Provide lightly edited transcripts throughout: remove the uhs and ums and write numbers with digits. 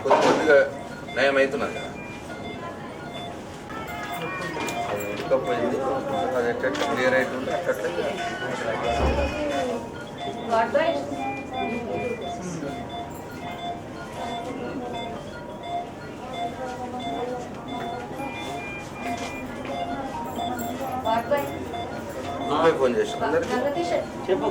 కొద్దిగా నయం అవుతున్నది కదా, పోయింది అది ఎట్లా క్లియర్ అవుతుంది అట్లా. నువ్వే ఫోన్ చేసి చెప్పు.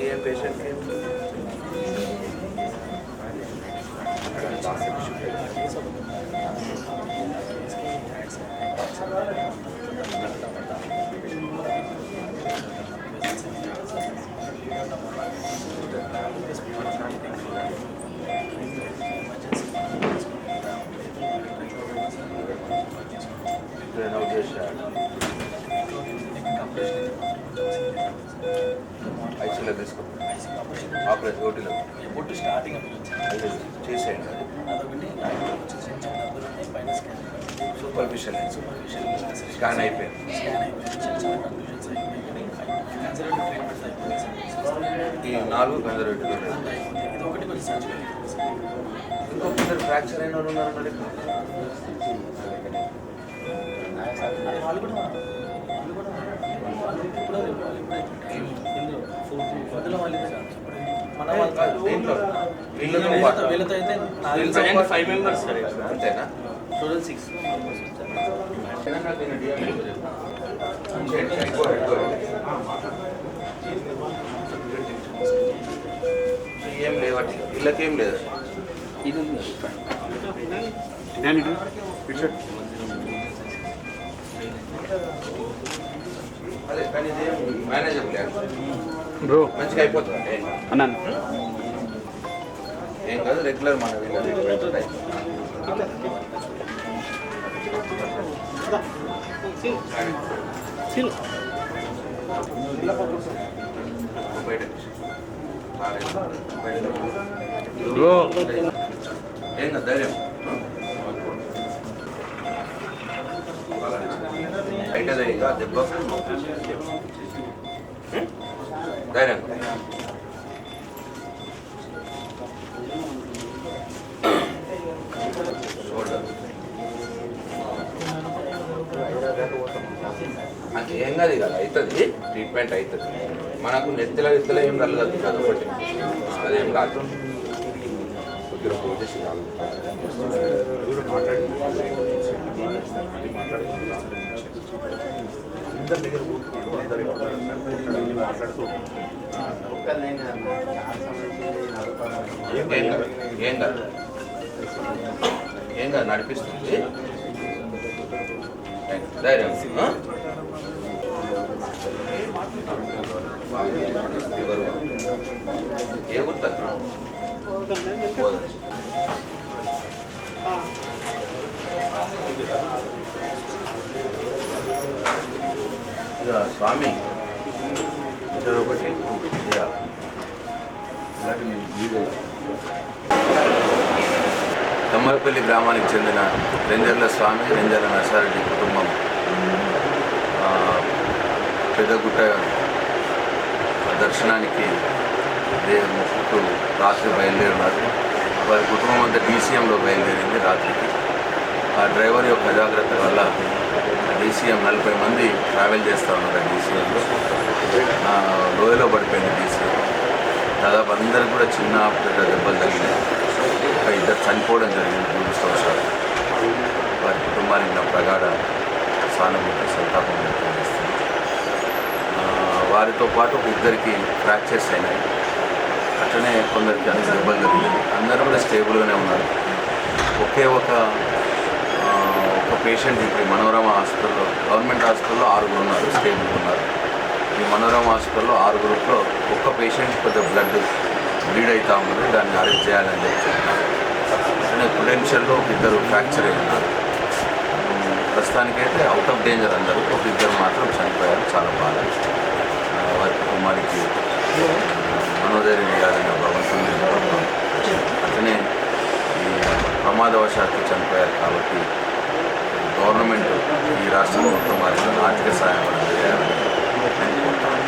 ఏ పేషెంట్ ఐసీలో తీసుకో ఆపరేషన్ ఓటీలో బొట్టు స్టార్టింగ్ చేసేయండి. సూపర్ఫిషియల్ స్కాన్ అయిపోయింది. ఈ 4 కన్జర్వేటివ్ ఇంకొకరు ఫ్రాక్చర్ అయిన వాళ్ళు ఉన్నారు. వీళ్ళతో అయితే 5 మెంబర్స్ అంతేనా? టోటల్ 6. ఏం లేవట్టి వీళ్ళకేం లేదు. ఇది ఉంది అదే కానీ ఇదేం మేనేజబుల్ బ్రో మంచిగా అయిపోతుంది అన్నా. ఏం కాదు, రెగ్యులర్ మన వీళ్ళ బ్రో ఏం కాదు, ధైర్యం అయితే ఇక దెబ్బ ధైర్యం అంటే ఏం కాదు కదా, అవుతుంది ట్రీట్మెంట్ అవుతుంది. మనకు నెత్తిలో ఏం కలగదు కదా, ఒకటి అదేం కాదు. కొద్దిగా ఫోన్ చేసి ఏం కాదు ఏం కాదు నడిపిస్తుంది ధైర్యం. ఏ గుర్తా స్వామి ఒకటి తమ్మలపల్లి గ్రామానికి చెందిన రెంజర్ల స్వామి, రెంజర్ల నర్సారెడ్డి కుటుంబం పెద్దగుట్ట దర్శనానికి మొక్కుకు రాత్రి బయలుదేరినారు. వారి కుటుంబం అంతా డీసీఎంలో బయలుదేరింది రాత్రికి. ఆ డ్రైవర్ యొక్క అజాగ్రత్త వల్ల డీసీఎం 40 మంది ట్రావెల్ చేస్తూ ఉన్నారు. డీసీఎంలో లోయలో పడిపోయింది డీసీఎం. దాదాపు అందరికి కూడా చిన్న పెద్ద దెబ్బలు తగిలినాయి. ఒక 2 చనిపోవడం జరిగింది దురదృష్టవశాత్తు. వారి కుటుంబానికి నా ప్రగాఢ సానుభూతి, సంతాపం వ్యక్తం చేస్తుంది. వారితో పాటు ఒక ఇద్దరికి ఫ్రాక్చర్స్ అయినాయి. అట్లనే కొందరికి అన్ని దెబ్బలు జరిగింది. అందరూ కూడా స్టేబుల్గానే ఉన్నారు. ఒకే ఒక పేషెంట్ ఇప్పుడు మనోరమ హాస్పిటల్లో, గవర్నమెంట్ హాస్పిటల్లో 6 ఉన్నారు, స్టేబుల్ ఉన్నారు. ఈ మనోరమ హాస్పిటల్లో 6 ఒక్క పేషెంట్ కొద్దిగా బ్లడ్ బ్లీడ్ అవుతూ ఉన్నది, దాన్ని అరెస్ట్ చేయాలని చెప్పి చెప్తున్నారు. అట్లనే ప్రుడెన్షియల్లో ఒక ఇద్దరు ఫ్రాక్చర్ అయి ఉన్నారు. ప్రస్తుతానికైతే అవుట్ ఆఫ్ డేంజర్ అందరూ, ఒక ఇద్దరు మాత్రం చనిపోయారు. చాలా బాగా వారి కుమారికి మనోధైర్యం ఇవ్వాలని భగవంతుని కోరుతున్నాం. అట్లనే ఈ ప్రమాదవశాత్తు చనిపోయారు కాబట్టి గవర్నమెంట్ ఈ రాష్ట్రంలో మొత్తం వారికి ఆర్థిక సహాయం కూడా చేయాలని నేను కోరుతున్నాను.